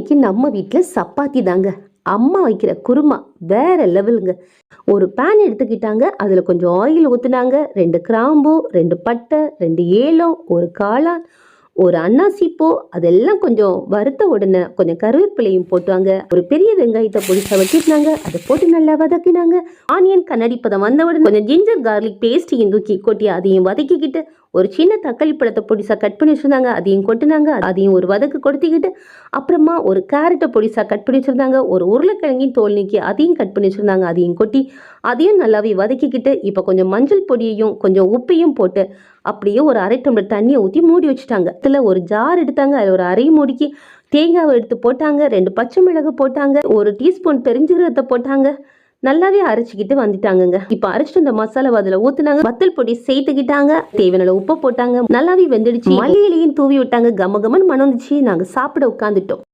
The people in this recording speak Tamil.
இன்னைக்கு நம்ம வீட்டில் சப்பாத்தி தாங்க. அம்மா வைக்கிற குருமா வேற லெவலுங்க. ஒரு பேன் எடுத்துக்கிட்டாங்க, அதில் கொஞ்சம் ஆயில் ஊற்றுனாங்க, 2 கிராம்பு, 2 பட்டை, 2 ஏலம், ஒரு காளான், ஒரு அன்னாசிப்பூ, அதெல்லாம் கொஞ்சம் வறுத்த உடனே கொஞ்சம் கருவேப்பிலையும் போட்டாங்க. ஒரு பெரிய வெங்காயத்தை பொடிசா வச்சிருந்தாங்க, அதை போட்டு நல்லா வதக்கினாங்க. ஆனியன் கண்ணாடி பதம் வந்த உடனே கொஞ்சம் ஜிஞ்சர் கார்லிக் பேஸ்டையும் தூக்கி கொட்டி அதையும் வதக்கிக்கிட்டு, ஒரு சின்ன தக்காளி பழத்தை பொடிசா கட் பண்ணி வச்சிருந்தாங்க, அதையும் கொட்டினாங்க. அதையும் ஒரு வதக்கு கொடுத்திக்கிட்டு, அப்புறமா ஒரு கேரட்டை பொடிசா கட் பண்ணி வச்சிருந்தாங்க, ஒரு உருளைக்கிழங்கின் தோல் நீக்கி அதையும் கட் பண்ணி வச்சிருந்தாங்க, அதையும் கொட்டி அதையும் நல்லாவே வதக்கிக்கிட்டு, இப்போ கொஞ்சம் மஞ்சள் பொடியையும் கொஞ்சம் உப்பையும் போட்டு அப்படியே ஒரு 1/2 டம்ளர் தண்ணியை ஊற்றி மூடி வச்சுட்டாங்க. இதில் ஒரு ஜார் எடுத்தாங்க, அதில் ஒரு அரை மூடிக்கு தேங்காவை எடுத்து போட்டாங்க, 2 பச்சை மிளகு போட்டாங்க, 1 டீஸ்பூன் பெருஞ்சீரகத்தை போட்டாங்க. நல்லாவே அரைச்சிக்கிட்டு வந்துட்டாங்கங்க. இப்போ அரைச்சிட்டு இந்த மசாலாவை அதில் ஊற்றுனாங்க, வத்தல் பொடி சேர்த்துக்கிட்டாங்க, தேவையான உப்பு போட்டாங்க, நல்லாவே வெந்துடுச்சு. மல்லி இலையும் தூவி விட்டாங்க, கம கமன்னு மணந்துச்சு. நாங்கள் சாப்பிட உட்காந்துட்டோம்.